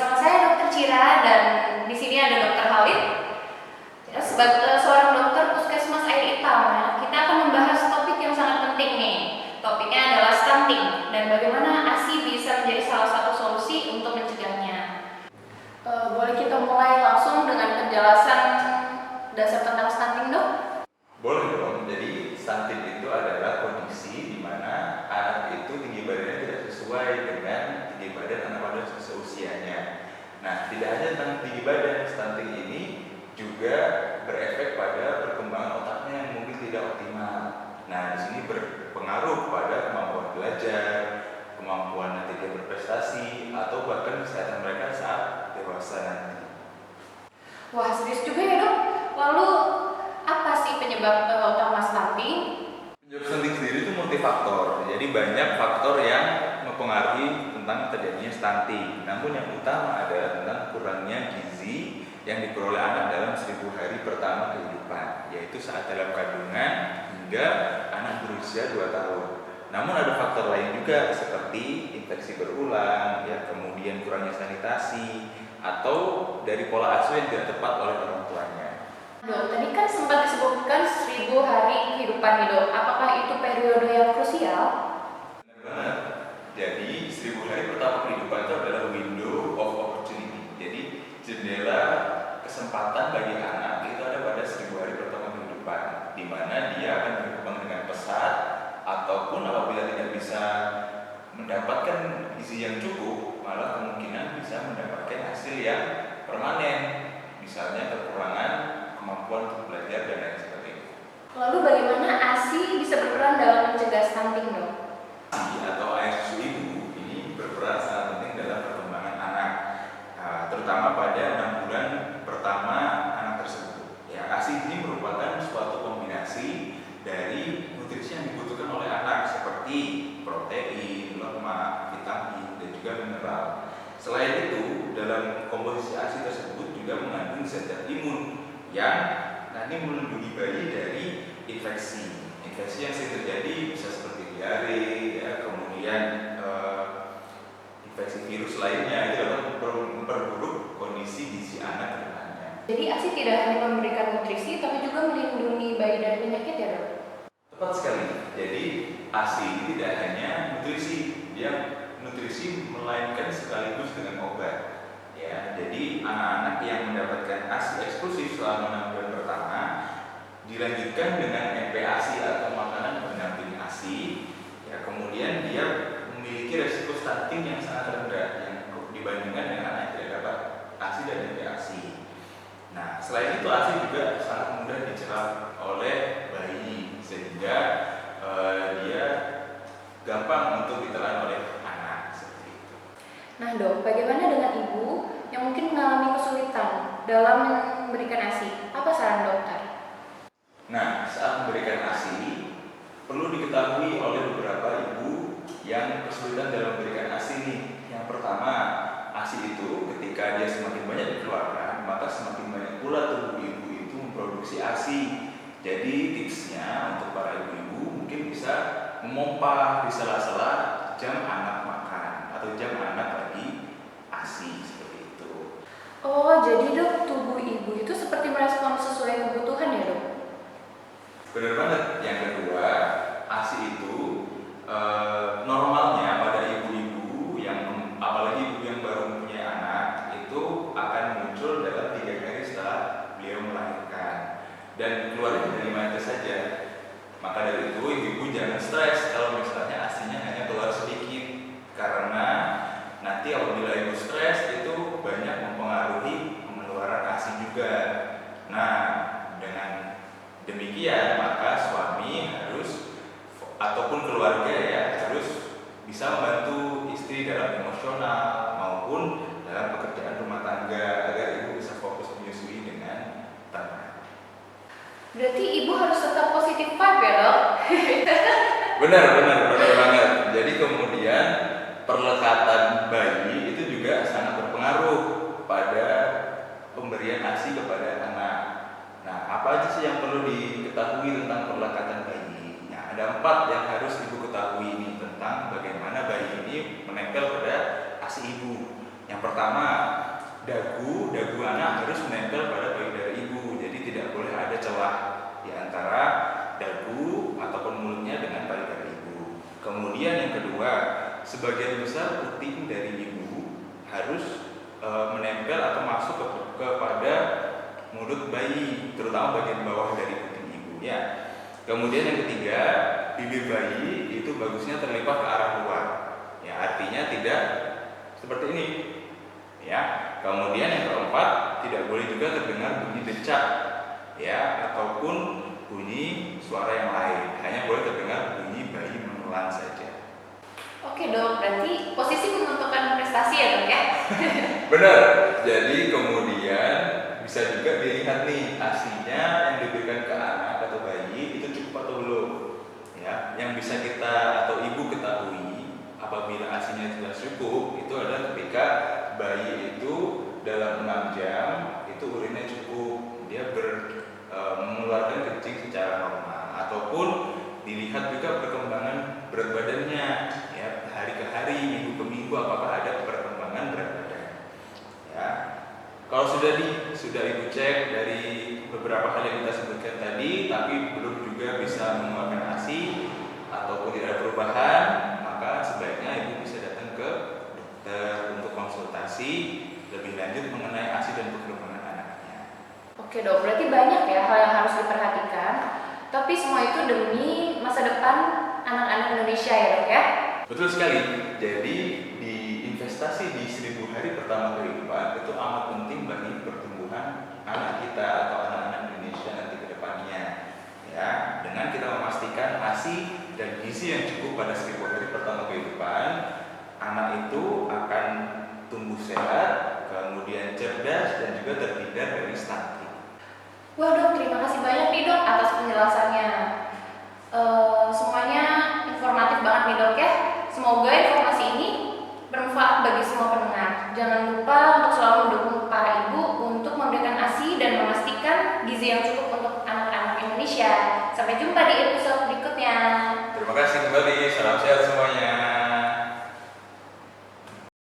bersama saya Dokter Cira dan di sini ada Dokter Halid. Sebagai seorang dokter Puskesmas Air Itama, kita akan membahas topik yang sangat penting nih. Topiknya adalah stunting dan bagaimana ASI bisa menjadi salah satu solusi untuk mencegahnya. Boleh kita mulai langsung dengan penjelasan dasar tentang stunting, Dok? Boleh dong. Jadi stunting itu adalah kondisi di mana anak itu tinggi badannya tidak sesuai dengan tinggi badan anak pada seusianya. Nah, tidak hanya tentang tinggi badan, stunting ini juga berefek pada perkembangan otaknya yang mungkin tidak optimal. Nah, di sini berpengaruh pada kemampuan belajar, kemampuan nanti dia berprestasi, atau bahkan kesehatan mereka saat dewasa nanti. Wah, serius juga ya, Dok? Lalu apa sih penyebab utama stunting? Penyebab stunting sendiri itu multifaktor. Jadi banyak faktor yang mempengaruhi tentang terjadinya stunting. Namun yang utama adalah tentang kurangnya gizi yang diperoleh anak dalam 1000 hari pertama kehidupan, yaitu saat dalam kandungan hingga anak berusia 2 tahun. Namun ada faktor lain juga seperti infeksi berulang, ya, kemudian kurangnya sanitasi, atau dari pola asuh yang tidak tepat oleh orang tuanya. Dok, tadi kan sempat disebutkan 1000 hari kehidupan nih, Dok. Apakah itu periode yang krusial? Benar banget. Jadi 1000 hari pertama kehidupan itu adalah window of opportunity. Jadi jendela kesempatan bagi anak itu ada pada 1000 hari pertama kehidupan, di mana dia akan berkembang dengan pesat, ataupun apabila tidak bisa mendapatkan gizi yang cukup, malah kemungkinan bisa mendapatkan hasil yang permanen, misalnya kekurangan kemampuan untuk belajar dan lain sebagainya. Lalu bagaimana ASI bisa berperan dalam mencegah stunting, Dok? ASI atau air susu ibu ini berperan sangat penting dalam perkembangan anak, terutama pada 6 bulan pertama anak tersebut. Ya, ASI ini merupakan suatu kombinasi dari nutrisi yang dibutuhkan oleh anak seperti protein, lemak, vitamin, dan juga mineral. Selain itu, dalam komposisi ASI tersebut juga mengandung zat imun yang nanti melindungi bayi dari infeksi yang sering terjadi, bisa seperti diare, ya, kemudian infeksi virus lainnya, itu dapat memperburuk kondisi gizi anak ke depannya. Jadi ASI tidak hanya memberikan nutrisi, tapi juga melindungi bayi dari penyakit ya, Dok? Tepat sekali. Jadi ASI ini tidak hanya nutrisi, dia nutrisi melainkan sekaligus dengan obat. Ya, jadi anak-anak yang mendapatkan ASI eksklusif selama 6 bulan pertama dilanjutkan dengan MPASI atau makanan pendamping ASI. Ya, kemudian dia memiliki resiko stunting yang sangat rendah yang dibandingkan dengan anak yang tidak dapat ASI dan MPASI. Nah, selain itu ASI juga sangat mudah dicerap oleh bayi sehingga dia gampang untuk ditelan oleh anak seperti itu. Nah, Dok, bagaimana dengan ibu yang mungkin mengalami kesulitan dalam memberikan ASI? Apa saran dokter? Nah, saat memberikan ASI perlu diketahui oleh beberapa ibu yang kesulitan dalam memberikan ASI nih. Yang pertama, ASI itu ketika dia semakin banyak dikeluarkan, maka semakin banyak pula tubuh ibu itu memproduksi ASI. Jadi tipsnya untuk para ibu-ibu mungkin bisa memompa di sela-sela jam anak makan atau jam anak lagi ASI seperti itu. Oh, jadi Dok, tubuh ibu itu seperti merespon sesuai kebutuhan ya, Dok? Benar banget. Yang kedua, ASI itu normalnya pada ibu-ibu yang apalagi ibu yang baru mempunyai anak itu akan muncul dalam 3 hari setelah beliau melahirkan dan keluarnya dari mana saja. Maka dari itu ibu jangan stres kalau misalnya ASI-nya hanya keluar sedikit, karena nanti apabila ibu stres itu banyak mempengaruhi pengeluaran ASI juga. Nah, dengan demikian maka suami harus ataupun keluarga ya harus bisa membantu istri dalam emosional maupun dalam pekerjaan rumah tangga agar ibu bisa fokus menyusui dengan tenang. Berarti ibu harus tetap positif vibe ya, Dok? Benar banget. Jadi kemudian perlekatan bayi itu juga sangat berpengaruh pada pemberian ASI kepada anak. Nah, apa aja sih yang perlu diketahui tentang perlekatan bayi? Nah, ada 4 yang harus ibu ketahui ini tentang bagaimana bayi ini menempel pada ASI ibu. Yang pertama, dagu anak harus menempel pada payudara ibu. Jadi tidak boleh ada celah di antara dagu ataupun mulutnya dengan payudara ibu. Kemudian yang kedua, sebagian besar puting dari ibu harus menempel atau masuk kepada mulut bayi, terutama bagian bawah dari puting ibu ya. Kemudian yang ketiga, bibir bayi itu bagusnya terlipat ke arah luar. Ya, artinya tidak seperti ini. Ya. Kemudian yang keempat, tidak boleh juga terdengar bunyi decak ya ataupun bunyi suara yang lain. Hanya boleh terdengar bunyi bayi menelan saja. Oke dok, berarti posisi menentukan prestasi ya dok ya? Benar. Jadi kemudian bisa juga dilihat nih ASI-nya yang diberikan ke anak atau bayi itu cukup atau belum. Ya, yang bisa kita atau ibu ketahui apabila ASI-nya sudah cukup itu adalah ketika bayi itu dalam 6 jam itu urinnya cukup, dia mengeluarkan kencing secara normal, ataupun dilihat juga perkembangan berat badannya ya, hari ke hari, minggu ke minggu apakah ada perkembangan berat badan. Ya. Kalau sudah ibu cek dari beberapa hal yang kita sebutkan tadi tapi belum juga bisa mengeluarkan ASI ataupun tidak ada perubahan, maka sebaiknya ibu bisa datang ke dokter untuk konsultasi lebih lanjut mengenai ASI dan perkembangan anaknya. Oke dok, berarti banyak ya hal yang harus diperhatikan, tapi semua itu demi masa depan anak-anak Indonesia ya dok ya? Betul sekali. Jadi di investasi di 1000 hari pertama kehidupan itu amat penting bagi pertumbuhan anak kita atau anak-anak Indonesia nanti ke depannya. Ya, dengan kita memastikan ASI dan gizi yang cukup pada 1000 hari pertama kehidupan, anak itu akan tumbuh sehat, kemudian cerdas dan juga terhindar dari stunting. Wah dok, terima kasih banyak nih dok atas penjelasannya. Semuanya informatif banget nih dok ya. Semoga informasi ini bermanfaat bagi semua pendengar. Jangan lupa untuk selalu mendukung para ibu untuk memberikan ASI dan memastikan gizi yang cukup untuk anak-anak Indonesia. Sampai jumpa di episode berikutnya. Terima kasih kembali, salam sehat semuanya.